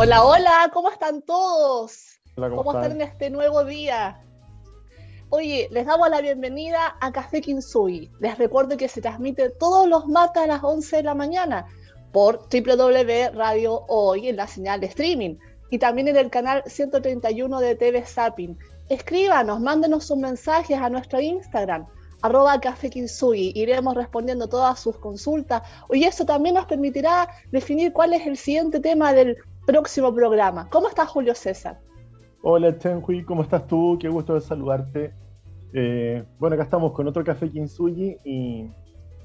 Hola, hola, ¿cómo están todos? Hola, ¿cómo ¿Cómo están están? en este nuevo día? Oye, les damos la bienvenida a Café Kintsugi. Les recuerdo que se transmite todos los martes a las 11 de la mañana por www Radio Hoy en la señal de streaming y también en el canal 131 de TV Zapping. Escríbanos, mándenos sus mensajes a nuestro Instagram, @Café Kintsugi. Iremos respondiendo todas sus consultas. Y eso también nos permitirá definir cuál es el siguiente tema del próximo programa. ¿Cómo está Julio César? Hola, Chenhui, ¿cómo estás tú? Qué gusto de saludarte. Bueno, acá estamos con otro Café Kintsugi y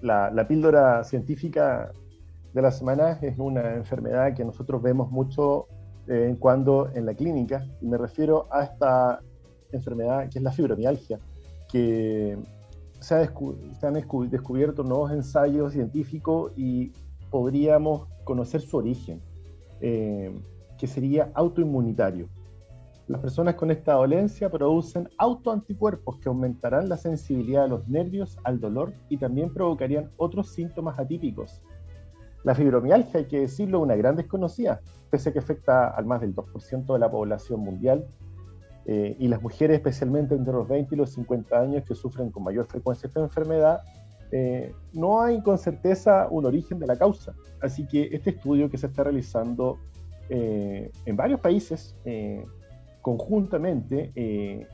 la píldora científica de la semana es una enfermedad que nosotros vemos mucho de vez en cuando en la clínica, y me refiero a esta enfermedad que es la fibromialgia, que se han descubierto nuevos ensayos científicos y podríamos conocer su origen, que sería autoinmunitario. Las personas con esta dolencia producen autoanticuerpos que aumentarán la sensibilidad de los nervios al dolor y también provocarían otros síntomas atípicos. La fibromialgia, hay que decirlo, es una gran desconocida, pese a que afecta al más del 2% de la población mundial, y las mujeres, especialmente entre los 20 y los 50 años, que sufren con mayor frecuencia esta enfermedad, no hay con certeza un origen de la causa. Así que este estudio que se está realizando en varios países, conjuntamente,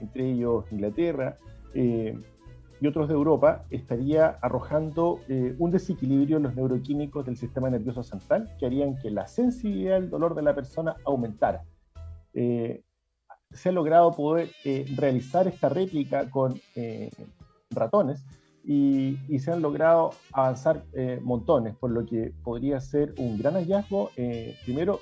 entre ellos Inglaterra y otros de Europa, estaría arrojando un desequilibrio en los neuroquímicos del sistema nervioso central que harían que la sensibilidad al dolor de la persona aumentara. Se ha logrado poder realizar esta réplica con ratones y se han logrado avanzar montones, por lo que podría ser un gran hallazgo, primero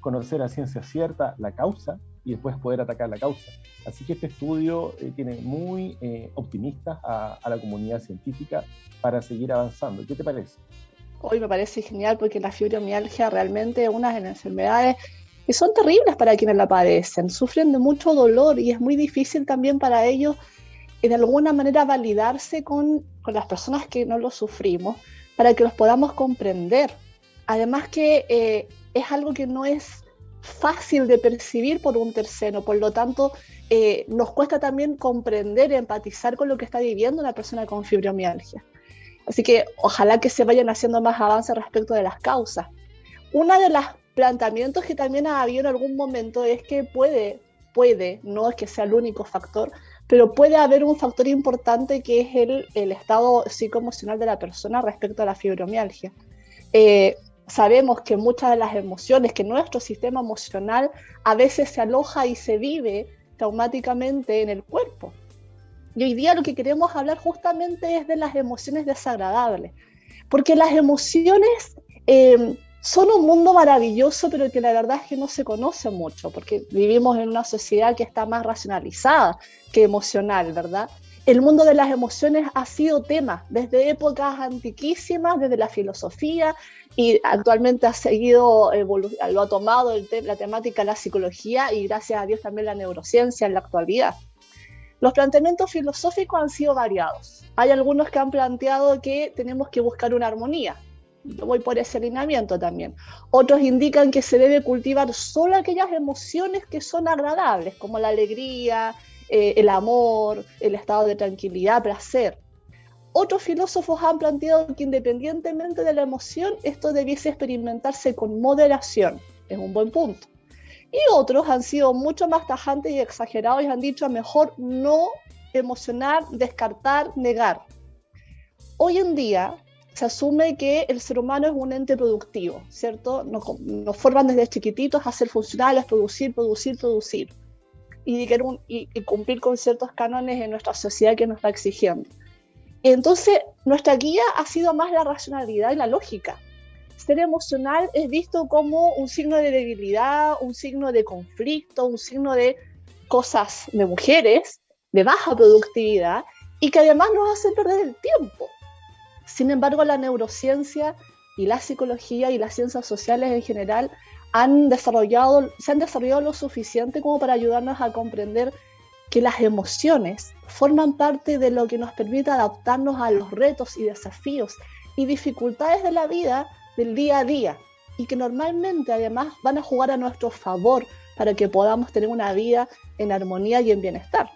conocer a ciencia cierta la causa y después poder atacar la causa. Así que este estudio tiene muy optimistas a la comunidad científica para seguir avanzando. ¿Qué te parece? Hoy me parece genial porque la fibromialgia realmente es una de las enfermedades que son terribles para quienes la padecen. Sufren de mucho dolor y es muy difícil también para ellos de alguna manera validarse con las personas que no lo sufrimos para que los podamos comprender. Además que es algo que no es fácil de percibir por un tercero, por lo tanto nos cuesta también comprender, empatizar con lo que está viviendo una persona con fibromialgia. Así que ojalá que se vayan haciendo más avances respecto de las causas. Uno de los planteamientos que también ha habido en algún momento es que puede, no es que sea el único factor, pero puede haber un factor importante que es el estado psicoemocional de la persona respecto a la fibromialgia. Sabemos que muchas de las emociones, que nuestro sistema emocional a veces se aloja y se vive traumáticamente en el cuerpo. Y hoy día lo que queremos hablar justamente es de las emociones desagradables, porque las emociones son un mundo maravilloso, pero que la verdad es que no se conoce mucho, porque vivimos en una sociedad que está más racionalizada que emocional, ¿verdad? El mundo de las emociones ha sido tema desde épocas antiquísimas, desde la filosofía, y actualmente ha seguido, lo ha tomado la temática de la psicología y gracias a Dios también la neurociencia en la actualidad. Los planteamientos filosóficos han sido variados. Hay algunos que han planteado que tenemos que buscar una armonía. Yo voy por ese alineamiento también. Otros indican que se debe cultivar solo aquellas emociones que son agradables, como la alegría, el amor, el estado de tranquilidad, placer. Otros filósofos han planteado que independientemente de la emoción, esto debiese experimentarse con moderación. Es un buen punto. Y otros han sido mucho más tajantes y exagerados y han dicho mejor no emocionar, descartar, negar. Hoy en día se asume que el ser humano es un ente productivo, ¿cierto? Nos forman desde chiquititos a ser funcionales, producir y cumplir con ciertos cánones en nuestra sociedad que nos está exigiendo. Entonces, nuestra guía ha sido más la racionalidad y la lógica. Ser emocional es visto como un signo de debilidad, un signo de conflicto, un signo de cosas de mujeres, de baja productividad, y que además nos hace perder el tiempo. Sin embargo, la neurociencia y la psicología y las ciencias sociales en general se han desarrollado lo suficiente como para ayudarnos a comprender que las emociones forman parte de lo que nos permite adaptarnos a los retos y desafíos y dificultades de la vida del día a día. y que normalmente además van a jugar a nuestro favor para que podamos tener una vida en armonía y en bienestar.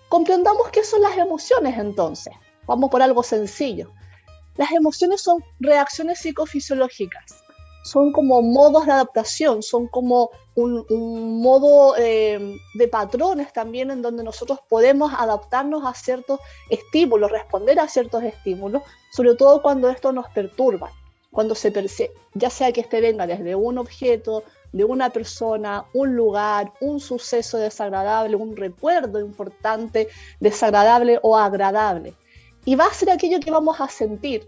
Comprendamos qué son las emociones entonces. Vamos por algo sencillo. Las emociones son reacciones psicofisiológicas, son como modos de adaptación, son como un modo de patrones también en donde nosotros podemos adaptarnos a ciertos estímulos, responder a ciertos estímulos, sobre todo cuando esto nos perturba, cuando se percibe, ya sea que este venga desde un objeto, de una persona, un lugar, un suceso desagradable, un recuerdo importante, desagradable o agradable. Y va a ser aquello que vamos a sentir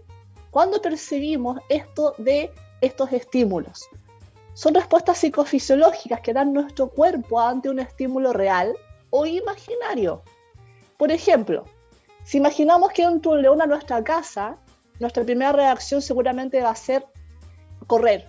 cuando percibimos esto de estos estímulos. Son respuestas psicofisiológicas que dan nuestro cuerpo ante un estímulo real o imaginario. Por ejemplo, si imaginamos que entra un león a nuestra casa, nuestra primera reacción seguramente va a ser correr.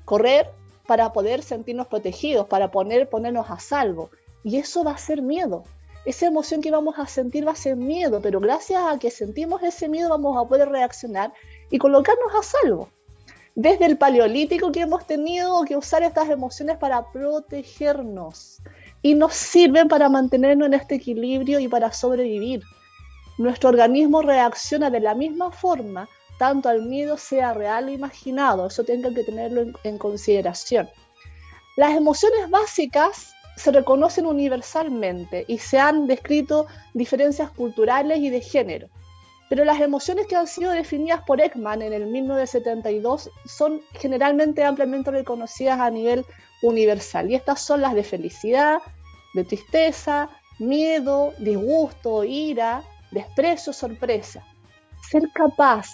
Correr para poder sentirnos protegidos, para ponernos a salvo. Y eso va a ser miedo. Esa emoción que vamos a sentir va a ser miedo, pero gracias a que sentimos ese miedo vamos a poder reaccionar y colocarnos a salvo. Desde el paleolítico que hemos tenido que usar estas emociones para protegernos y nos sirven para mantenernos en este equilibrio y para sobrevivir. Nuestro organismo reacciona de la misma forma, tanto al miedo sea real o imaginado, eso tengan que tenerlo en consideración. Las emociones básicas se reconocen universalmente y se han descrito diferencias culturales y de género. Pero las emociones que han sido definidas por Ekman en el 1972 son generalmente ampliamente reconocidas a nivel universal. Y estas son las de felicidad, de tristeza, miedo, disgusto, ira, desprecio, sorpresa. Ser capaz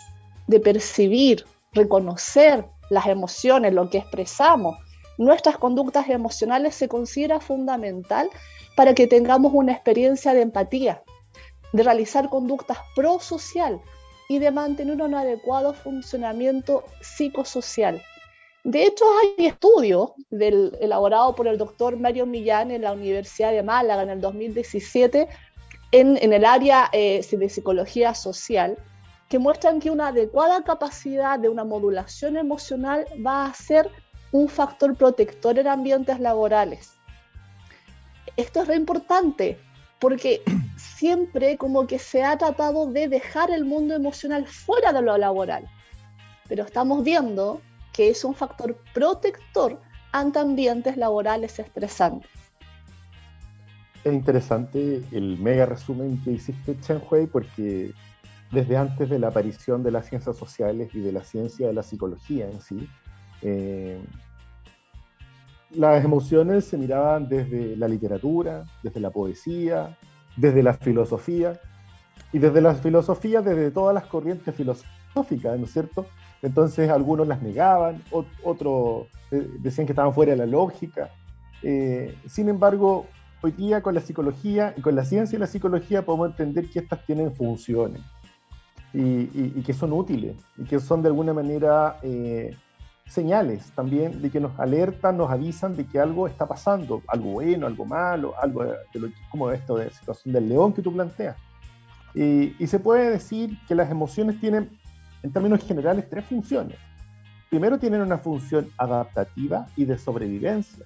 de percibir, reconocer las emociones, lo que expresamos, nuestras conductas emocionales se considera fundamental para que tengamos una experiencia de empatía, de realizar conductas prosocial y de mantener un adecuado funcionamiento psicosocial. De hecho, hay estudios elaborados por el doctor Mario Millán en la Universidad de Málaga en el 2017 en el área de psicología social, que muestran que una adecuada capacidad de una modulación emocional va a ser un factor protector en ambientes laborales. Esto es re importante porque siempre como que se ha tratado de dejar el mundo emocional fuera de lo laboral, pero estamos viendo que es un factor protector ante ambientes laborales estresantes. Es interesante el mega resumen que hiciste, Chen Hui, porque desde antes de la aparición de las ciencias sociales y de la ciencia de la psicología en sí, las emociones se miraban desde la literatura, desde la poesía, desde la filosofía, y desde la filosofía, desde todas las corrientes filosóficas, ¿no es cierto? Entonces algunos las negaban, otros decían que estaban fuera de la lógica. Sin embargo, hoy día con la psicología y con la ciencia y la psicología podemos entender que estas tienen funciones y que son útiles y que son de alguna manera señales también de que nos alertan, nos avisan de que algo está pasando, algo bueno, algo malo, algo como esto de la situación del león que tú planteas. Y se puede decir que las emociones tienen, en términos generales, tres funciones. Primero tienen una función adaptativa y de sobrevivencia.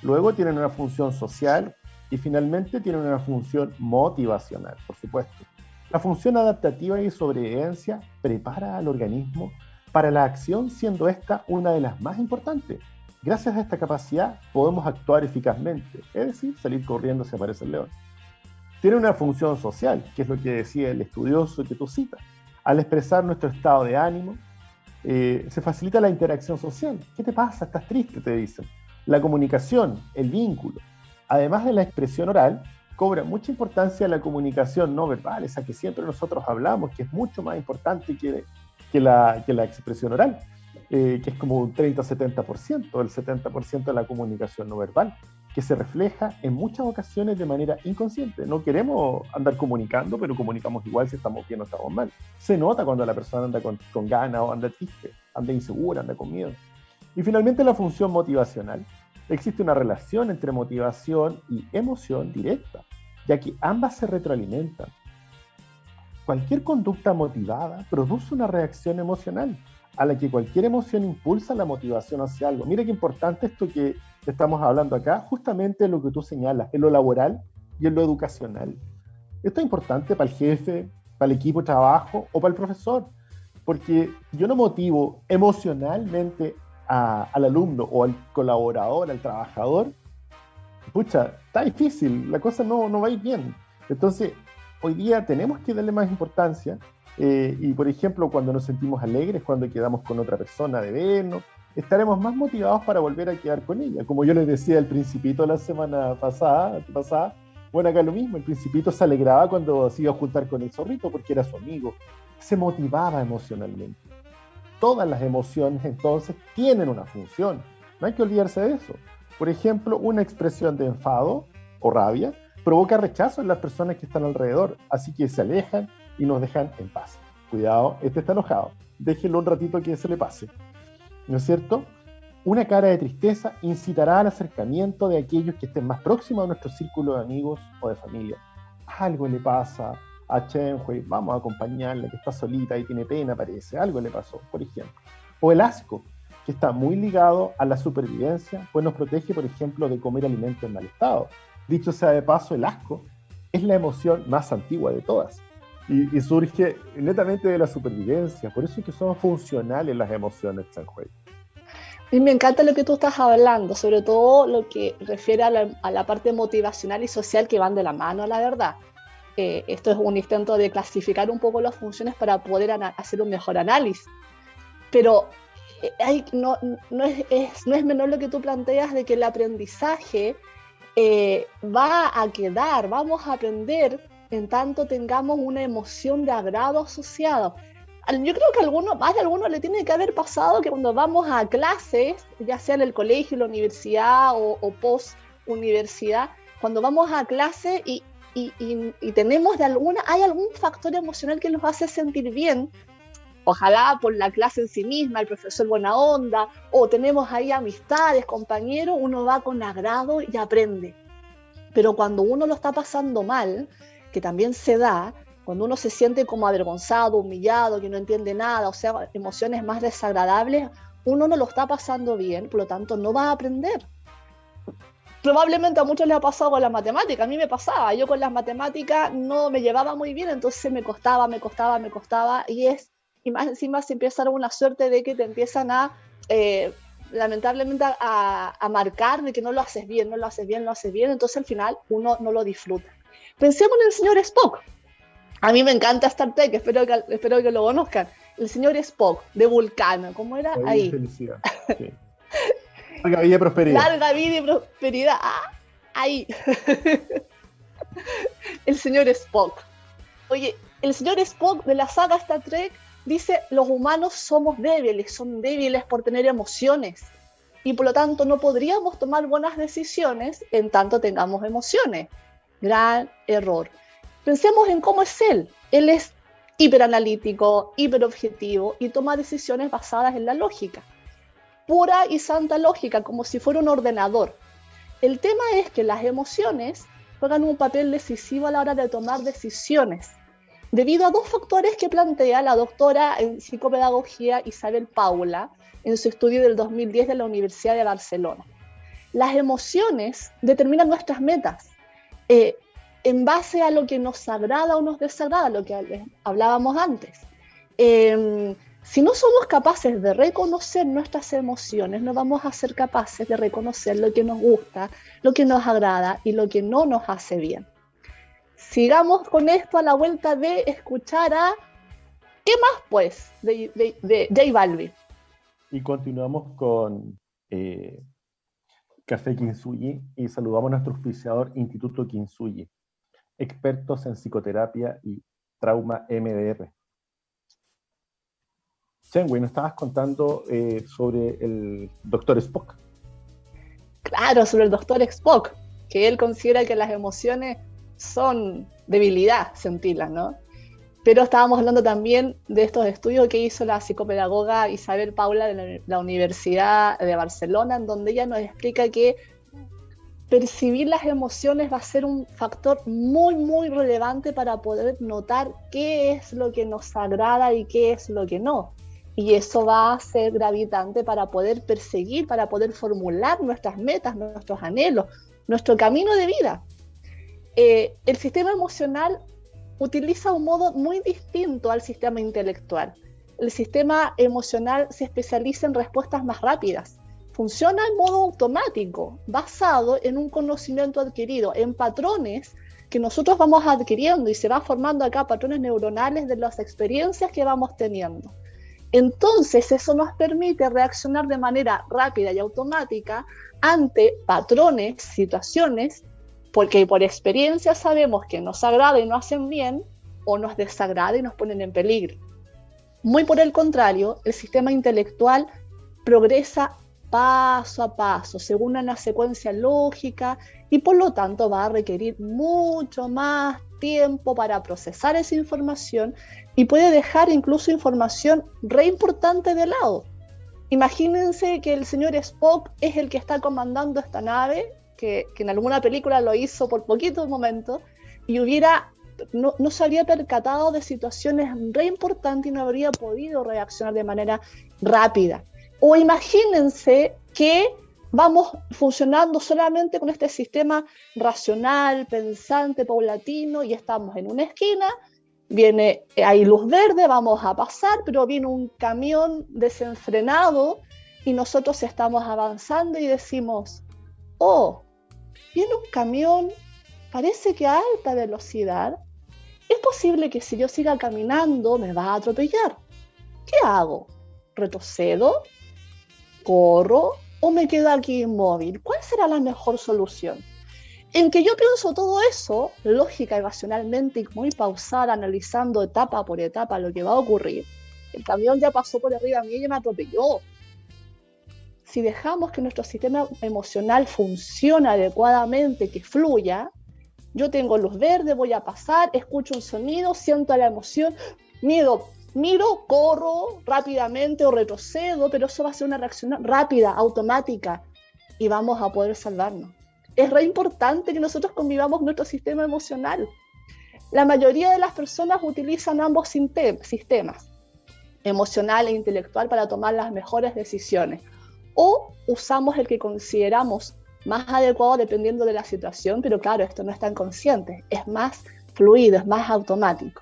Luego tienen una función social y finalmente tienen una función motivacional, por supuesto. La función adaptativa y de sobrevivencia prepara al organismo para la acción, siendo esta una de las más importantes. Gracias a esta capacidad podemos actuar eficazmente, es decir, salir corriendo si aparece el león. Tiene una función social, que es lo que decía el estudioso que tú citas. Al expresar nuestro estado de ánimo, se facilita la interacción social. ¿Qué te pasa? ¿Estás triste?, te dicen. La comunicación, el vínculo. Además de la expresión oral, cobra mucha importancia la comunicación no verbal, esa que siempre nosotros hablamos, que es mucho más importante que la expresión oral, que es como un 30-70%, el 70% de la comunicación no verbal, que se refleja en muchas ocasiones de manera inconsciente. No queremos andar comunicando, pero comunicamos igual si estamos bien o estamos mal. Se nota cuando la persona anda con ganas o anda triste, anda insegura, anda con miedo. Y finalmente la función motivacional. Existe una relación entre motivación y emoción directa, ya que ambas se retroalimentan. Cualquier conducta motivada produce una reacción emocional, a la que cualquier emoción impulsa la motivación hacia algo. Mira qué importante esto que estamos hablando acá, justamente lo que tú señalas, en lo laboral y en lo educacional. Esto es importante para el jefe, para el equipo de trabajo o para el profesor, porque si yo no motivo emocionalmente al alumno o al colaborador, al trabajador, pucha, está difícil, la cosa no va a ir bien. Entonces, hoy día tenemos que darle más importancia y, por ejemplo, cuando nos sentimos alegres, cuando quedamos con otra persona de vernos, estaremos más motivados para volver a quedar con ella. Como yo les decía al Principito la semana pasada, bueno, acá lo mismo, el Principito se alegraba cuando se iba a juntar con el zorrito porque era su amigo, se motivaba emocionalmente. Todas las emociones entonces tienen una función, no hay que olvidarse de eso. Por ejemplo, una expresión de enfado o rabia provoca rechazo en las personas que están alrededor, así que se alejan y nos dejan en paz. Cuidado, este está enojado, déjenlo un ratito que se le pase, ¿no es cierto? Una cara de tristeza incitará al acercamiento de aquellos que estén más próximos a nuestro círculo de amigos o de familia. Algo le pasa a Chenhui, vamos a acompañarla, que está solita y tiene pena, parece, algo le pasó, por ejemplo. O el asco, que está muy ligado a la supervivencia, pues nos protege, por ejemplo, de comer alimentos en mal estado. Dicho sea de paso, el asco es la emoción más antigua de todas y surge netamente de la supervivencia, por eso es que son funcionales las emociones, Chenhui. Y me encanta lo que tú estás hablando, sobre todo lo que refiere a la parte motivacional y social que van de la mano, la verdad. Esto es un intento de clasificar un poco las funciones para poder hacer un mejor análisis. Pero no es menor lo que tú planteas de que el aprendizaje va a quedar, vamos a aprender en tanto tengamos una emoción de agrado asociada. Yo creo que más de alguno le tiene que haber pasado que cuando vamos a clases, ya sea en el colegio, la universidad o post-universidad, cuando vamos a clase y tenemos hay algún factor emocional que nos hace sentir bien, ojalá por la clase en sí misma, el profesor buena onda, o tenemos ahí amistades, compañeros, uno va con agrado y aprende. Pero cuando uno lo está pasando mal, que también se da, cuando uno se siente como avergonzado, humillado, que no entiende nada, o sea, emociones más desagradables, uno no lo está pasando bien, por lo tanto no va a aprender. Probablemente a muchos les ha pasado con las matemáticas, a mí me pasaba, yo con las matemáticas no me llevaba muy bien, entonces me costaba, y más encima se empieza a dar una suerte de que te empiezan lamentablemente a marcar de que no lo haces bien, entonces al final uno no lo disfruta. Pensemos en el señor Spock. A mí me encanta Star Trek, espero que lo conozcan. El señor Spock, de Vulcano, ¿cómo era? Ahí. Felicidad. Sí. Larga vida y prosperidad. Larga vida y prosperidad. Ahí. El señor Spock. Oye, el señor Spock de la saga Star Trek dice, los humanos son débiles por tener emociones. Y por lo tanto no podríamos tomar buenas decisiones en tanto tengamos emociones. Gran error. Pensemos en cómo es él. Él es hiperanalítico, hiperobjetivo y toma decisiones basadas en la lógica. Pura y santa lógica, como si fuera un ordenador. El tema es que las emociones juegan un papel decisivo a la hora de tomar decisiones, debido a dos factores que plantea la doctora en psicopedagogía Isabel Paula en su estudio del 2010 de la Universidad de Barcelona. Las emociones determinan nuestras metas, en base a lo que nos agrada o nos desagrada, lo que hablábamos antes. Si no somos capaces de reconocer nuestras emociones, no vamos a ser capaces de reconocer lo que nos gusta, lo que nos agrada y lo que no nos hace bien. Sigamos con esto a la vuelta de escuchar a ¿qué más pues? De J Balvin. Y continuamos con Café Kintsugi y saludamos a nuestro auspiciador Instituto Kintsugi, expertos en psicoterapia y trauma MDR. Chenhui, nos estabas contando sobre el Dr. Spock. Claro, sobre el Dr. Spock, que él considera que las emociones son debilidad, sentirlas, ¿no? Pero estábamos hablando también de estos estudios que hizo la psicopedagoga Isabel Paula de la Universidad de Barcelona, en donde ella nos explica que percibir las emociones va a ser un factor muy, muy relevante para poder notar qué es lo que nos agrada y qué es lo que no. Y eso va a ser gravitante para poder perseguir, para poder formular nuestras metas, nuestros anhelos, nuestro camino de vida. El sistema emocional utiliza un modo muy distinto al sistema intelectual. El sistema emocional se especializa en respuestas más rápidas. Funciona en modo automático, basado en un conocimiento adquirido, en patrones que nosotros vamos adquiriendo, y se va formando acá patrones neuronales de las experiencias que vamos teniendo. Entonces, eso nos permite reaccionar de manera rápida y automática ante patrones, situaciones, porque por experiencia sabemos que nos agrada y nos hacen bien, o nos desagrada y nos ponen en peligro. Muy por el contrario, el sistema intelectual progresa paso a paso, según una secuencia lógica, y por lo tanto va a requerir mucho más tiempo para procesar esa información, y puede dejar incluso información re importante de lado. Imagínense que el señor Spock es el que está comandando esta nave, que en alguna película lo hizo por poquito momento, y no se habría percatado de situaciones re importantes y no habría podido reaccionar de manera rápida. O imagínense que vamos funcionando solamente con este sistema racional, pensante, paulatino, y estamos en una esquina, hay luz verde, vamos a pasar, pero viene un camión desenfrenado y nosotros estamos avanzando y decimos, oh, viene un camión, parece que a alta velocidad, es posible que si yo siga caminando me va a atropellar. ¿Qué hago? ¿Retrocedo? ¿Corro? ¿O me quedo aquí inmóvil? ¿Cuál será la mejor solución? En que yo pienso todo eso, lógica y racionalmente, y muy pausada, analizando etapa por etapa lo que va a ocurrir. El camión ya pasó por arriba mí y me atropelló. Si dejamos que nuestro sistema emocional funcione adecuadamente, que fluya, yo tengo luz verde, voy a pasar, escucho un sonido, siento la emoción, miro, corro rápidamente o retrocedo, pero eso va a ser una reacción rápida, automática, y vamos a poder salvarnos. Es re importante que nosotros convivamos nuestro sistema emocional. La mayoría de las personas utilizan ambos sistemas, emocional e intelectual, para tomar las mejores decisiones. O usamos el que consideramos más adecuado dependiendo de la situación, pero claro, esto no es tan consciente, es más fluido, es más automático.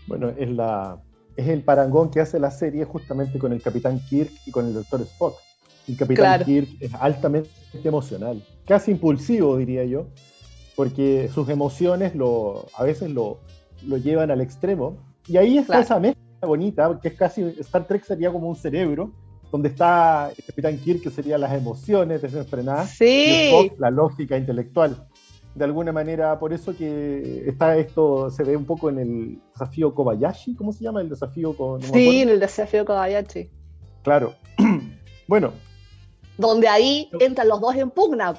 Bueno, es el parangón que hace la serie justamente con el Capitán Kirk y con el Dr. Spock. El Capitán Kirk es altamente emocional, casi impulsivo, diría yo, porque sus emociones a veces lo llevan al extremo. Y ahí está esa mezcla bonita, que es casi, Star Trek sería como un cerebro, donde está el Capitán Kirk, que serían las emociones desenfrenadas, y Spock, la lógica intelectual. De alguna manera, por eso que está esto, se ve un poco en el desafío Kobayashi, ¿cómo se llama? El desafío en el desafío Kobayashi. Claro. Bueno. Donde ahí entran los dos en pugna.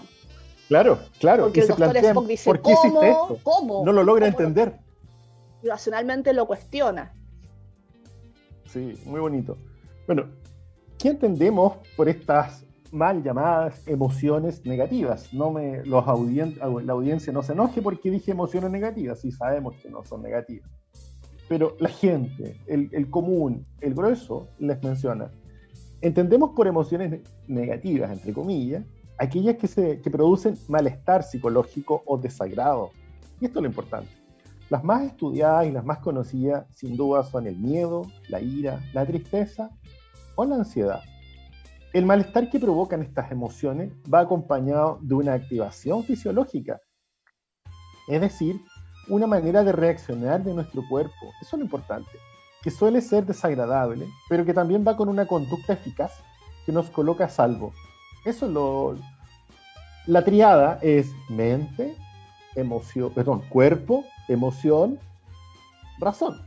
Claro. Porque el doctor Spock dice, ¿por qué hiciste esto? ¿Cómo? No lo logra entender. Y racionalmente lo cuestiona. Sí, muy bonito. Bueno, ¿qué entendemos por estas mal llamadas emociones negativas? La audiencia no se enoje porque dije emociones negativas, sí sabemos que no son negativas. Pero la gente, el común, el grueso, les menciona. Entendemos por emociones negativas, entre comillas, aquellas que producen malestar psicológico o desagrado. Y esto es lo importante. Las más estudiadas y las más conocidas, sin duda, son el miedo, la ira, la tristeza o la ansiedad. El malestar que provocan estas emociones va acompañado de una activación fisiológica, es decir, una manera de reaccionar de nuestro cuerpo. Eso es lo importante, que suele ser desagradable, pero que también va con una conducta eficaz que nos coloca a salvo. Eso la triada es mente, cuerpo, emoción, razón.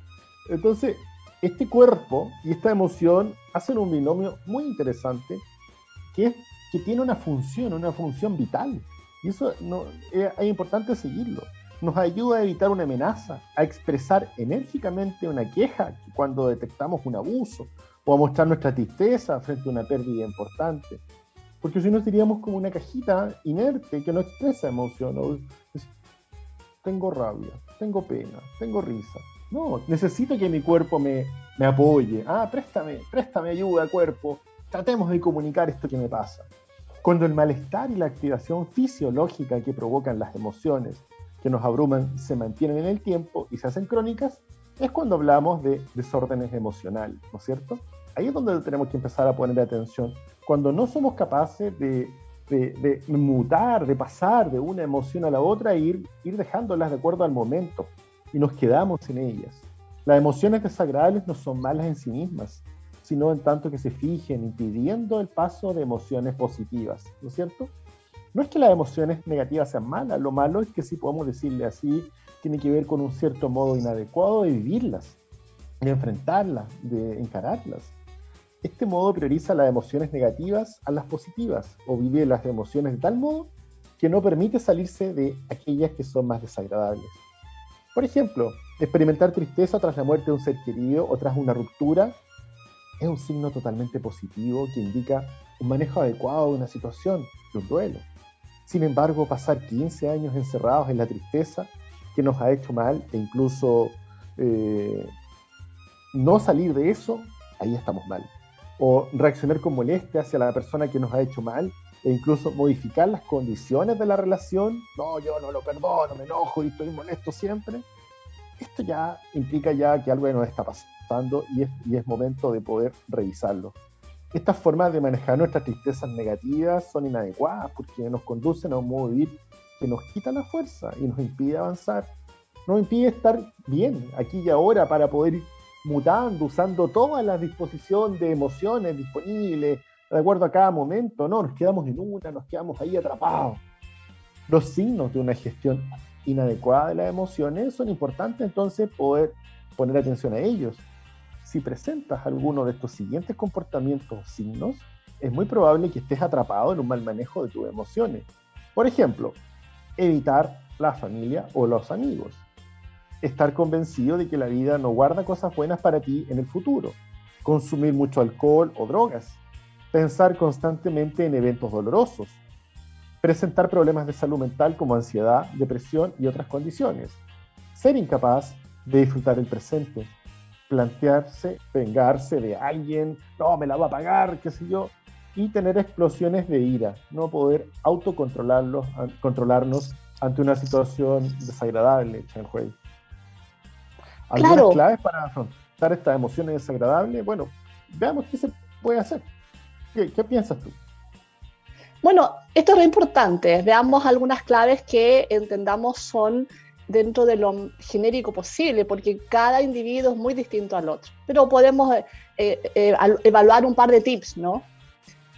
Entonces, este cuerpo y esta emoción hacen un binomio muy interesante que tiene una función vital. Y eso es importante seguirlo. Nos ayuda a evitar una amenaza, a expresar enérgicamente una queja cuando detectamos un abuso, o a mostrar nuestra tristeza frente a una pérdida importante. Porque si no seríamos como una cajita inerte que no expresa emoción. Tengo rabia, tengo pena, tengo risa. No, necesito que mi cuerpo me apoye. Préstame ayuda, cuerpo. Tratemos de comunicar esto que me pasa. Cuando el malestar y la activación fisiológica que provocan las emociones que nos abruman se mantienen en el tiempo y se hacen crónicas, es cuando hablamos de desórdenes emocionales, ¿no es cierto? Ahí es donde tenemos que empezar a poner atención. Cuando no somos capaces de mutar, de pasar de una emoción a la otra e ir dejándolas de acuerdo al momento, y nos quedamos en ellas. Las emociones desagradables no son malas en sí mismas, sino en tanto que se fijen impidiendo el paso de emociones positivas, ¿no es cierto? No es que las emociones negativas sean malas, lo malo es que, si podemos decirle así, tiene que ver con un cierto modo inadecuado de vivirlas, de enfrentarlas, de encararlas. Este modo prioriza las emociones negativas a las positivas, o vive las emociones de tal modo que no permite salirse de aquellas que son más desagradables. Por ejemplo, experimentar tristeza tras la muerte de un ser querido o tras una ruptura es un signo totalmente positivo que indica un manejo adecuado de una situación, de un duelo. Sin embargo, pasar 15 años encerrados en la tristeza que nos ha hecho mal e incluso no salir de eso, ahí estamos mal. O reaccionar con molestia hacia la persona que nos ha hecho mal e incluso modificar las condiciones de la relación. No, yo no lo perdono, me enojo y estoy molesto siempre. Esto ya implica ya que algo nos está pasando y es momento de poder revisarlo. Estas formas de manejar nuestras tristezas negativas son inadecuadas porque nos conducen a un modo de vivir que nos quita la fuerza y nos impide avanzar. Nos impide estar bien aquí y ahora para poder ir mutando, usando toda la disposición de emociones disponibles de acuerdo a cada momento. No, nos quedamos en una, nos quedamos ahí atrapados. Los signos de una gestión inadecuada de las emociones son importantes, entonces poder poner atención a ellos. Si presentas alguno de estos siguientes comportamientos o signos, es muy probable que estés atrapado en un mal manejo de tus emociones. Por ejemplo, evitar la familia o los amigos. Estar convencido de que la vida no guarda cosas buenas para ti en el futuro. Consumir mucho alcohol o drogas. Pensar constantemente en eventos dolorosos. Presentar problemas de salud mental como ansiedad, depresión y otras condiciones. Ser incapaz de disfrutar el presente. Plantearse vengarse de alguien, no, me la va a pagar, qué sé yo, y tener explosiones de ira, no poder autocontrolarnos ante una situación desagradable, Chen-Hui. Algunas claves para afrontar estas emociones desagradables. Bueno, veamos qué se puede hacer. ¿Qué piensas tú? Bueno, esto es re importante. Veamos algunas claves que entendamos son dentro de lo genérico posible, porque cada individuo es muy distinto al otro. Pero podemos evaluar un par de tips, ¿no?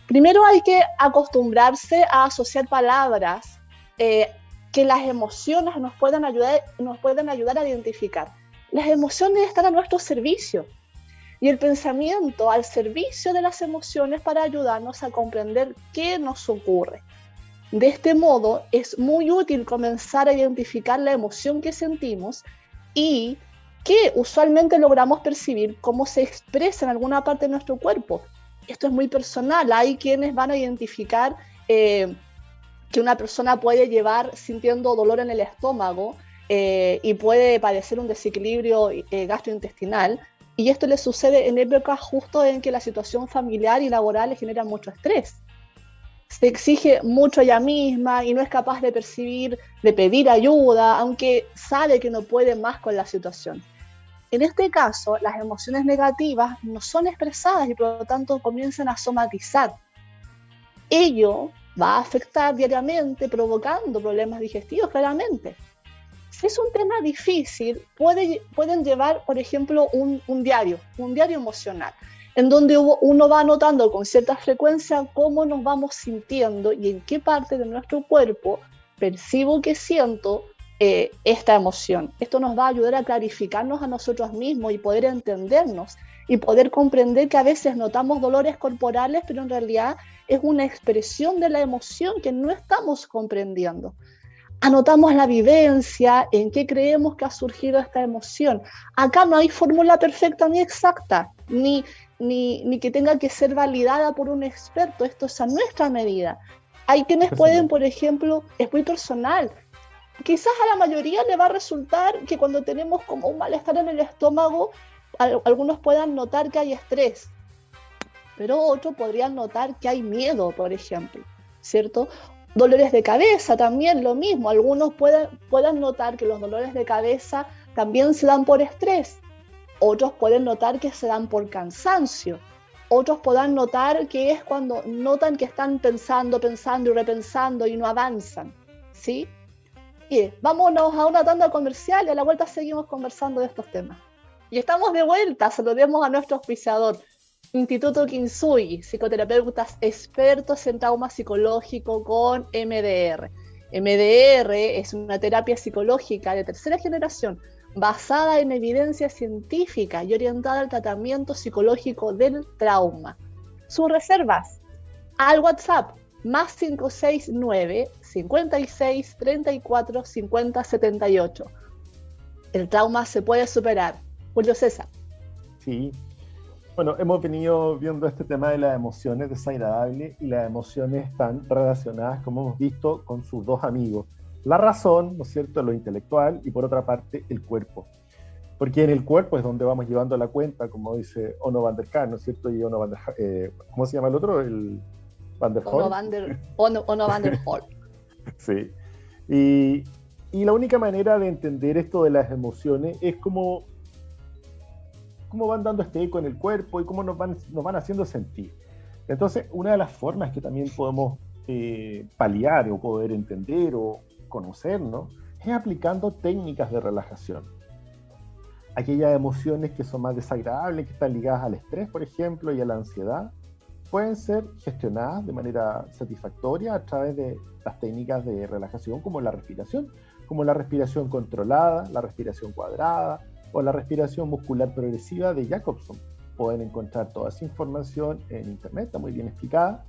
Primero hay que acostumbrarse a asociar palabras que las emociones nos puedan ayudar a identificar. Las emociones están a nuestro servicio y el pensamiento al servicio de las emociones para ayudarnos a comprender qué nos ocurre. De este modo, es muy útil comenzar a identificar la emoción que sentimos y que usualmente logramos percibir cómo se expresa en alguna parte de nuestro cuerpo. Esto es muy personal. Hay quienes van a identificar que una persona puede llevar sintiendo dolor en el estómago y puede padecer un desequilibrio gastrointestinal. Y esto le sucede en épocas justo en que la situación familiar y laboral le genera mucho estrés. Se exige mucho ella misma y no es capaz de pedir ayuda, aunque sabe que no puede más con la situación. En este caso, las emociones negativas no son expresadas y por lo tanto comienzan a somatizar. Ello va a afectar diariamente, provocando problemas digestivos claramente. Si es un tema difícil, pueden llevar, por ejemplo, un diario emocional, en donde uno va anotando con cierta frecuencia cómo nos vamos sintiendo y en qué parte de nuestro cuerpo percibo que siento esta emoción. Esto nos va a ayudar a clarificarnos a nosotros mismos y poder entendernos y poder comprender que a veces notamos dolores corporales, pero en realidad es una expresión de la emoción que no estamos comprendiendo. Anotamos la vivencia, en qué creemos que ha surgido esta emoción. Acá no hay fórmula perfecta ni exacta, ni que tenga que ser validada por un experto. Esto es a nuestra medida. Hay quienes pueden, por ejemplo, es muy personal, quizás a la mayoría le va a resultar que cuando tenemos como un malestar en el estómago, algunos puedan notar que hay estrés, pero otros podrían notar que hay miedo, por ejemplo, ¿cierto? Dolores de cabeza también, lo mismo. Algunos puedan notar que los dolores de cabeza también se dan por estrés. Otros pueden notar que se dan por cansancio. Otros podrán notar que es cuando notan que están pensando y repensando y no avanzan, ¿sí? Y vámonos a una tanda comercial y a la vuelta seguimos conversando de estos temas. Y estamos de vuelta, saludemos a nuestro auspiciador, Instituto Kintsugi, psicoterapeutas expertos en trauma psicológico con MDR. MDR es una terapia psicológica de tercera generación basada en evidencia científica y orientada al tratamiento psicológico del trauma. Sus reservas al WhatsApp más 569 56 34 50 78. El trauma se puede superar. Julio César. Sí. Bueno, hemos venido viendo este tema de las emociones desagradables y las emociones están relacionadas, como hemos visto, con sus dos amigos. La razón, ¿no es cierto?, lo intelectual, y por otra parte, el cuerpo. Porque en el cuerpo es donde vamos llevando la cuenta, como dice Ono van der Kar, ¿no es cierto? Y Ono van der, ¿cómo se llama el otro? El Van der Hol. Ono van der Hol. Sí. Y la única manera de entender esto de las emociones es cómo van dando este eco en el cuerpo y cómo nos van haciendo sentir. Entonces, una de las formas que también podemos paliar o poder entender o conocernos es aplicando técnicas de relajación. Aquellas emociones que son más desagradables, que están ligadas al estrés, por ejemplo, y a la ansiedad, pueden ser gestionadas de manera satisfactoria a través de las técnicas de relajación como la respiración controlada, la respiración cuadrada o la respiración muscular progresiva de Jacobson. Pueden encontrar toda esa información en internet, está muy bien explicada.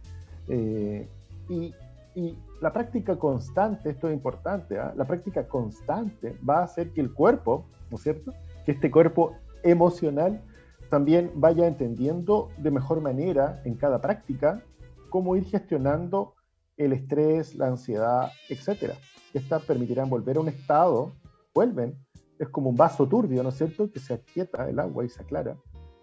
Y la práctica constante, esto es importante, la práctica constante va a hacer que el cuerpo, ¿no es cierto?, que este cuerpo emocional también vaya entendiendo de mejor manera en cada práctica cómo ir gestionando el estrés, la ansiedad, etc. Estas permitirán volver a un estado, es como un vaso turbio, ¿no es cierto?, que se aquieta el agua y se aclara,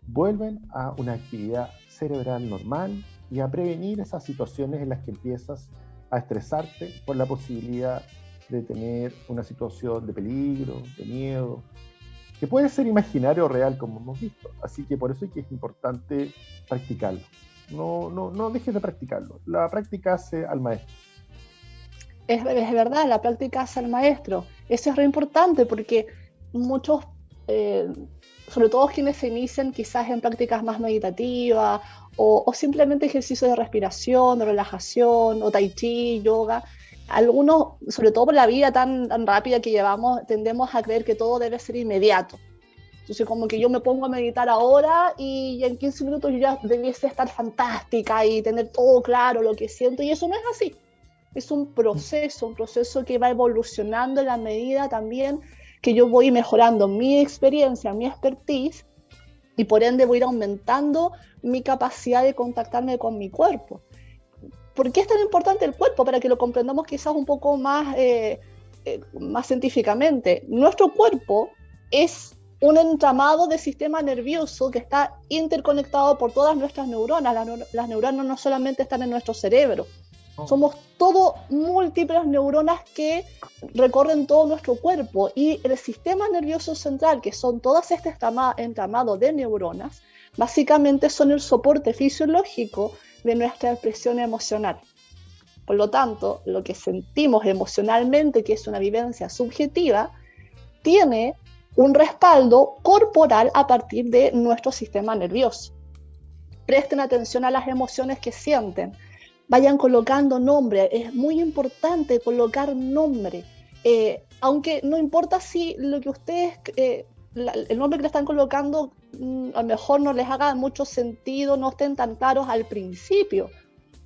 vuelven a una actividad cerebral normal y a prevenir esas situaciones en las que empiezas a estresarte por la posibilidad de tener una situación de peligro, de miedo, que puede ser imaginario o real, como hemos visto. Así que por eso es que es importante practicarlo. No dejes de practicarlo. La práctica hace al maestro. Es verdad, la práctica hace al maestro. Eso es re importante porque muchos, sobre todo quienes se inician quizás en prácticas más meditativas o simplemente ejercicios de respiración, de relajación, o tai chi, yoga, algunos, sobre todo por la vida tan rápida que llevamos, tendemos a creer que todo debe ser inmediato. Entonces, como que yo me pongo a meditar ahora y en 15 minutos yo ya debiese estar fantástica y tener todo claro lo que siento, y eso no es así. Es un proceso que va evolucionando en la medida también que yo voy mejorando mi experiencia, mi expertise, y por ende voy a ir aumentando mi capacidad de contactarme con mi cuerpo. ¿Por qué es tan importante el cuerpo? Para que lo comprendamos quizás un poco más científicamente. Nuestro cuerpo es un entramado de sistema nervioso que está interconectado por todas nuestras neuronas. Las neuronas no solamente están en nuestro cerebro, somos todo múltiples neuronas que recorren todo nuestro cuerpo, y el sistema nervioso central, que son todas este entramado de neuronas, básicamente son el soporte fisiológico de nuestra expresión emocional. Por lo tanto, lo que sentimos emocionalmente, que es una vivencia subjetiva, tiene un respaldo corporal a partir de nuestro sistema nervioso. Presten atención a las emociones que sienten. Vayan colocando nombre. Es muy importante colocar nombre. Aunque no importa si lo que ustedes, el nombre que le están colocando, a lo mejor no les haga mucho sentido, no estén tan claros al principio,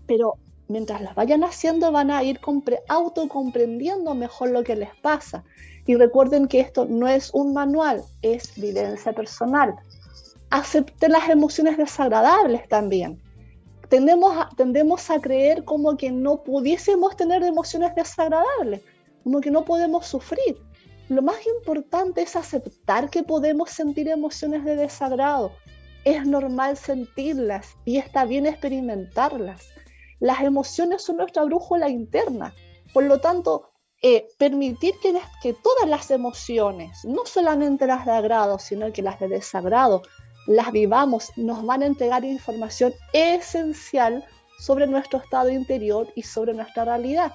pero mientras las vayan haciendo van a ir autocomprendiendo mejor lo que les pasa. Y recuerden que esto no es un manual, es vivencia personal. Acepten las emociones desagradables también. Tendemos a creer como que no pudiésemos tener emociones desagradables, como que no podemos sufrir. Lo más importante es aceptar que podemos sentir emociones de desagrado. Es normal sentirlas y está bien experimentarlas. Las emociones son nuestra brújula interna. Por lo tanto, permitir que todas las emociones, no solamente las de agrado, sino que las de desagrado, las vivamos, nos van a entregar información esencial sobre nuestro estado interior y sobre nuestra realidad.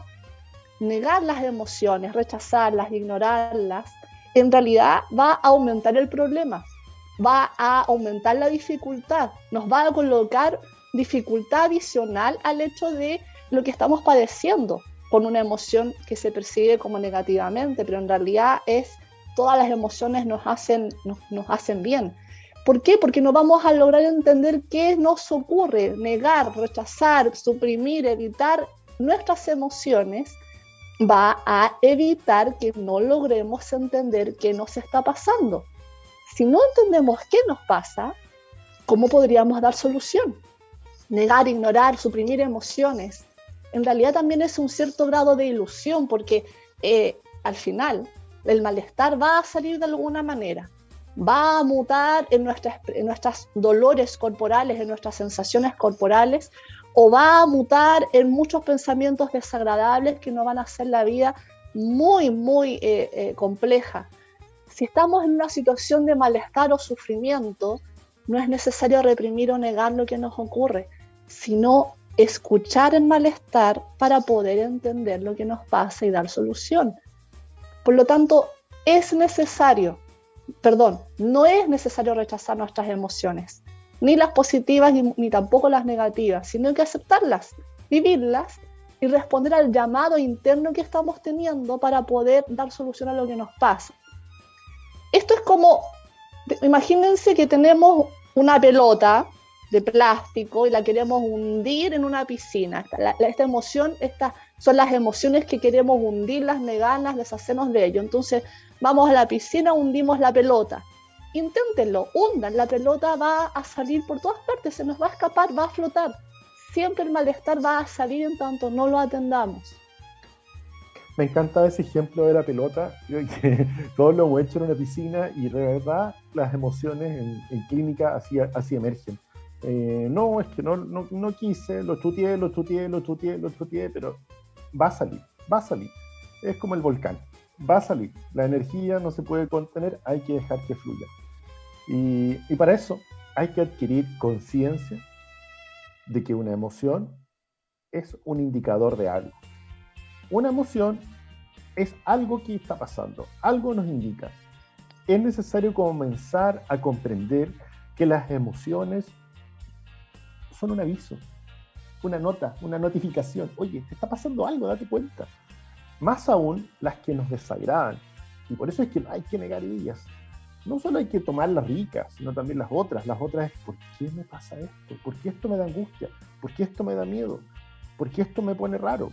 Negar las emociones, rechazarlas, ignorarlas, en realidad va a aumentar el problema, va a aumentar la dificultad, nos va a colocar dificultad adicional al hecho de lo que estamos padeciendo con una emoción que se percibe como negativamente, pero en realidad todas las emociones nos hacen bien. ¿Por qué? Porque no vamos a lograr entender qué nos ocurre. Negar, rechazar, suprimir, evitar nuestras emociones va a evitar que no logremos entender qué nos está pasando. Si no entendemos qué nos pasa, ¿cómo podríamos dar solución? Negar, ignorar, suprimir emociones, en realidad también es un cierto grado de ilusión, porque al final el malestar va a salir de alguna manera, va a mutar en nuestros dolores corporales, en nuestras sensaciones corporales, o va a mutar en muchos pensamientos desagradables que nos van a hacer la vida muy, muy compleja. Si estamos en una situación de malestar o sufrimiento, no es necesario reprimir o negar lo que nos ocurre, sino escuchar el malestar para poder entender lo que nos pasa y dar solución. Por lo tanto, no es necesario rechazar nuestras emociones, ni las positivas ni tampoco las negativas, sino que aceptarlas, vivirlas y responder al llamado interno que estamos teniendo para poder dar solución a lo que nos pasa. Esto es como, imagínense que tenemos una pelota de plástico y la queremos hundir en una piscina. Esta emoción, estas son las emociones que queremos hundirlas, negarlas, deshacernos de ello. Entonces vamos a la piscina, hundimos la pelota. Inténtenlo, hundan, la pelota va a salir por todas partes, se nos va a escapar, va a flotar. Siempre el malestar va a salir en tanto no lo atendamos. Me encanta ese ejemplo de la pelota. Creo que todos lo hemos hecho en una piscina y de verdad las emociones en clínica así emergen. No, es que no quise, lo chuteé, pero va a salir. Es como el volcán, va a salir. La energía no se puede contener, hay que dejar que fluya. Y para eso hay que adquirir conciencia de que una emoción es un indicador de algo. Una emoción es algo que está pasando, algo nos indica. Es necesario comenzar a comprender que las emociones son un aviso, una nota, una notificación. Oye, te está pasando algo, date cuenta. Más aún las que nos desagradan. Y por eso es que no hay que negar ellas. No solo hay que tomar las ricas, sino también las otras. Las otras es, ¿por qué me pasa esto? ¿Por qué esto me da angustia? ¿Por qué esto me da miedo? ¿Por qué esto me pone raro?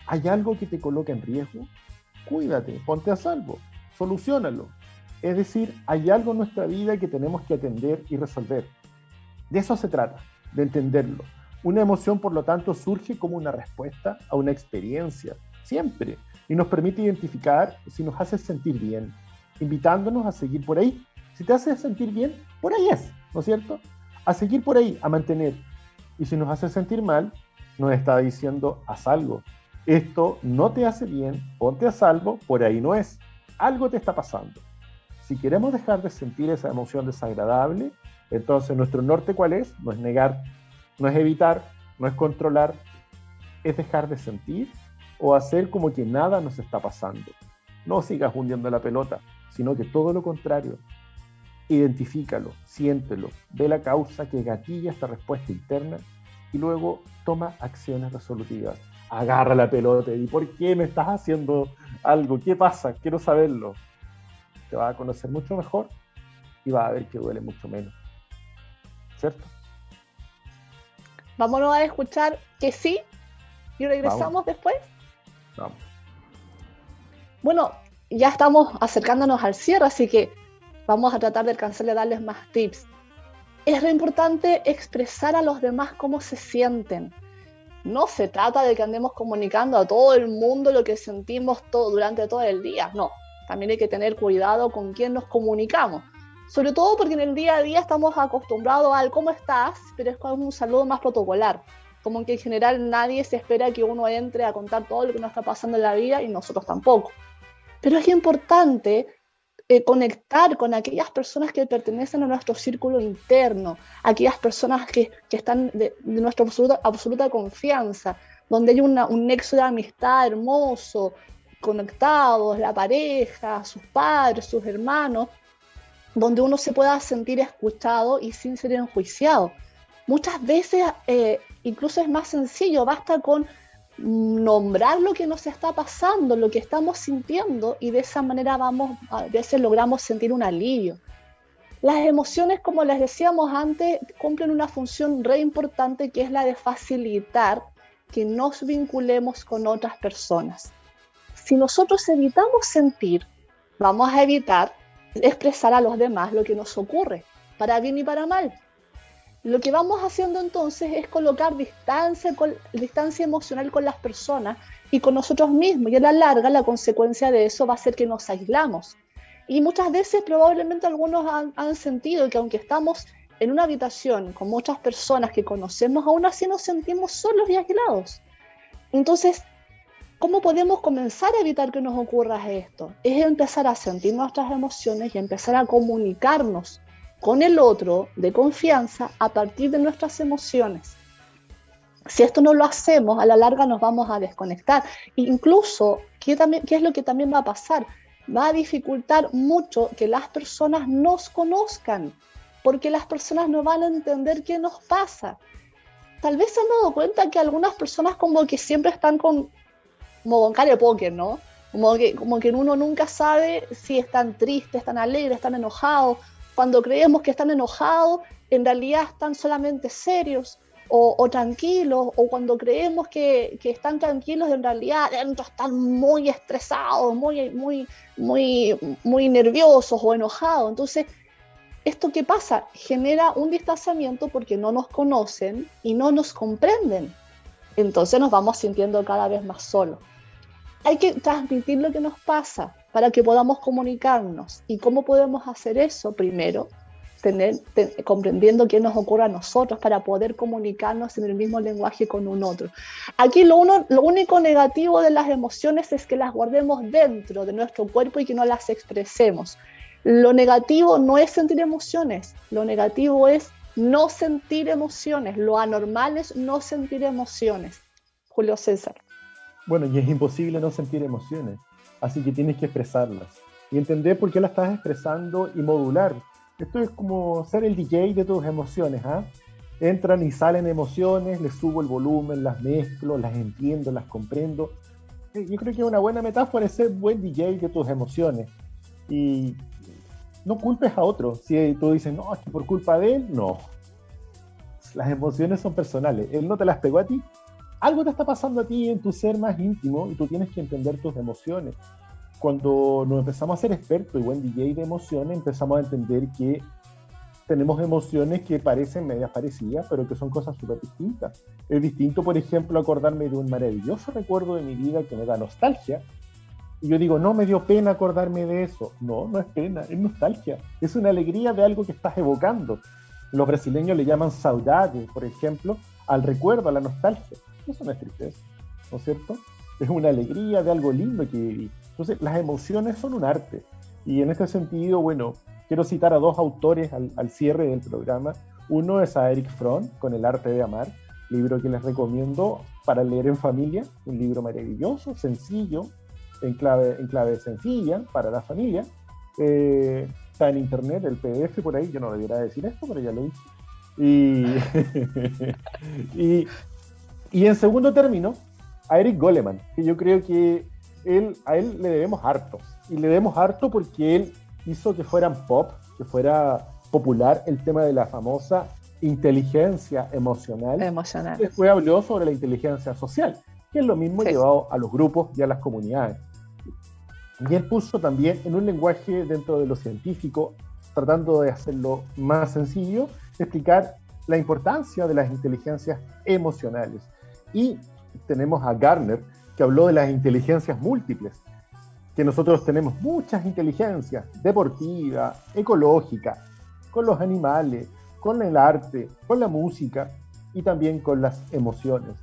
¿Hay algo que te coloca en riesgo? Cuídate, ponte a salvo, soluciónalo. Es decir, hay algo en nuestra vida que tenemos que atender y resolver. De eso se trata, de entenderlo. Una emoción, por lo tanto, surge como una respuesta a una experiencia, siempre, y nos permite identificar si nos hace sentir bien, invitándonos a seguir por ahí. Si te hace sentir bien, por ahí es, ¿no es cierto? A seguir por ahí, a mantener. Y si nos hace sentir mal, nos está diciendo, haz algo. Esto no te hace bien, ponte a salvo, por ahí no es. Algo te está pasando. Si queremos dejar de sentir esa emoción desagradable, entonces nuestro norte, ¿cuál es? No es negar, no es evitar, no es controlar, es dejar de sentir o hacer como que nada nos está pasando. No sigas hundiendo la pelota, sino que todo lo contrario. Identifícalo, siéntelo, ve la causa que gatilla esta respuesta interna y luego toma acciones resolutivas. Agarra la pelota y di, ¿por qué me estás haciendo algo? ¿Qué pasa? Quiero saberlo. Te vas a conocer mucho mejor y vas a ver que duele mucho menos. ¿Cierto? Vámonos a escuchar que sí y regresamos después. Vamos. Bueno, ya estamos acercándonos al cierre, así que vamos a tratar de alcanzar de darles más tips. Es re importante expresar a los demás cómo se sienten. No se trata de que andemos comunicando a todo el mundo lo que sentimos durante todo el día, no. También hay que tener cuidado con quién nos comunicamos. Sobre todo porque en el día a día estamos acostumbrados al ¿cómo estás? Pero es como un saludo más protocolar. Como que en general nadie se espera que uno entre a contar todo lo que nos está pasando en la vida y nosotros tampoco. Pero es importante conectar con aquellas personas que pertenecen a nuestro círculo interno, aquellas personas que están de nuestra absoluta confianza, donde hay un nexo de amistad hermoso, conectados, la pareja, sus padres, sus hermanos, donde uno se pueda sentir escuchado y sin ser enjuiciado. Muchas veces incluso es más sencillo, basta con nombrar lo que nos está pasando, lo que estamos sintiendo, y de esa manera a veces logramos sentir un alivio. Las emociones, como les decíamos antes, cumplen una función re importante, que es la de facilitar que nos vinculemos con otras personas. Si nosotros evitamos sentir, vamos a evitar expresar a los demás lo que nos ocurre, para bien y para mal. Lo que vamos haciendo entonces es colocar distancia emocional con las personas y con nosotros mismos, y a la larga la consecuencia de eso va a ser que nos aislamos. Y muchas veces probablemente algunos han sentido que aunque estamos en una habitación con muchas personas que conocemos, aún así nos sentimos solos y aislados. Entonces, ¿cómo podemos comenzar a evitar que nos ocurra esto? Es empezar a sentir nuestras emociones y empezar a comunicarnos con el otro de confianza a partir de nuestras emociones. Si esto no lo hacemos, a la larga nos vamos a desconectar. Incluso, ¿qué es lo que también va a pasar? Va a dificultar mucho que las personas nos conozcan, porque las personas no van a entender qué nos pasa. Tal vez se han dado cuenta que algunas personas como que siempre están como con cara de póker, ¿no? Como que uno nunca sabe si están tristes, están alegres, están enojados. Cuando creemos que están enojados, en realidad están solamente serios o tranquilos, o cuando creemos que están tranquilos, en realidad dentro están muy estresados, muy nerviosos o enojados. Entonces, ¿esto qué pasa? Genera un distanciamiento porque no nos conocen y no nos comprenden. Entonces nos vamos sintiendo cada vez más solos. Hay que transmitir lo que nos pasa para que podamos comunicarnos. ¿Y cómo podemos hacer eso? Primero, comprendiendo qué nos ocurre a nosotros para poder comunicarnos en el mismo lenguaje con un otro. Aquí lo único negativo de las emociones es que las guardemos dentro de nuestro cuerpo y que no las expresemos. Lo negativo no es sentir emociones, lo negativo es no sentir emociones, lo anormal es no sentir emociones. Julio César. Bueno, y es imposible no sentir emociones, así que tienes que expresarlas y entender por qué las estás expresando y modular. Esto es como ser el DJ de tus emociones, ¿ah? Entran y salen emociones, les subo el volumen, las mezclo, las entiendo, las comprendo. Yo creo que una buena metáfora es ser buen DJ de tus emociones. Y no culpes a otro. Si tú dices, no, es que por culpa de él, no. Las emociones son personales. Él no te las pegó a ti. Algo te está pasando a ti en tu ser más íntimo y tú tienes que entender tus emociones. Cuando nos empezamos a ser expertos y buen DJ de emociones, empezamos a entender que tenemos emociones que parecen medias parecidas, pero que son cosas súper distintas. Es distinto, por ejemplo, acordarme de un maravilloso recuerdo de mi vida que me da nostalgia. Y yo digo, no me dio pena acordarme de eso. No, no es pena, es nostalgia. Es una alegría de algo que estás evocando. Los brasileños le llaman saudade, por ejemplo, al recuerdo, a la nostalgia. Eso no es tristeza, ¿no es cierto? Es una alegría de algo lindo que viví. Entonces, las emociones son un arte. Y en este sentido, bueno, quiero citar a dos autores al cierre del programa. Uno es a Erich Fromm, con El arte de amar, libro que les recomiendo para leer en familia. Un libro maravilloso, sencillo, en clave sencilla para la familia. Está en internet, el PDF por ahí. Yo no debiera decir esto, pero ya lo hice. Y en segundo término, a Eric Goleman, que yo creo que a él le debemos harto. Y le debemos harto porque él hizo que fueran pop, que fuera popular el tema de la famosa inteligencia emocional. Después habló sobre la inteligencia social, que es lo mismo llevado a los grupos y a las comunidades. Y él puso también en un lenguaje dentro de lo científico, tratando de hacerlo más sencillo, explicar la importancia de las inteligencias emocionales. Y tenemos a Gardner, que habló de las inteligencias múltiples, que nosotros tenemos muchas inteligencias, deportiva, ecológica, con los animales, con el arte, con la música y también con las emociones.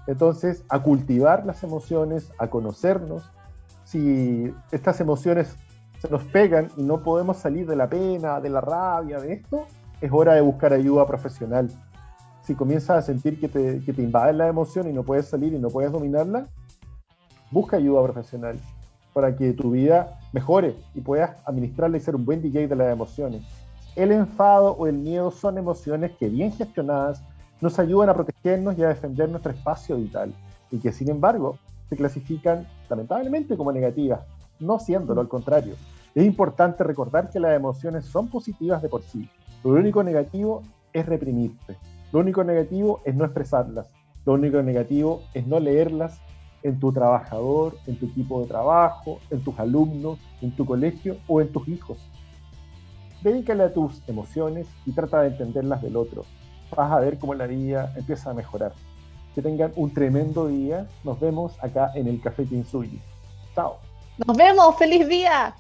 Entonces, a cultivar las emociones, a conocernos. Si estas emociones se nos pegan y no podemos salir de la pena, de la rabia, de esto, es hora de buscar ayuda profesional. Si comienzas a sentir que te invaden la emoción y no puedes salir y no puedes dominarla, busca ayuda profesional para que tu vida mejore y puedas administrarla y ser un buen DJ de las emociones. El enfado o el miedo son emociones que, bien gestionadas, nos ayudan a protegernos y a defender nuestro espacio vital, y que sin embargo se clasifican lamentablemente como negativas, no siéndolo, al contrario. Es importante recordar que las emociones son positivas de por sí. Lo único negativo es reprimirse. Lo único negativo es no expresarlas. Lo único negativo es no leerlas en tu trabajador, en tu equipo de trabajo, en tus alumnos, en tu colegio o en tus hijos. Dedícale a tus emociones y trata de entenderlas del otro. Vas a ver cómo la vida empieza a mejorar. Que tengan un tremendo día. Nos vemos acá en el Café Kintsugi. Chao. Nos vemos, feliz día.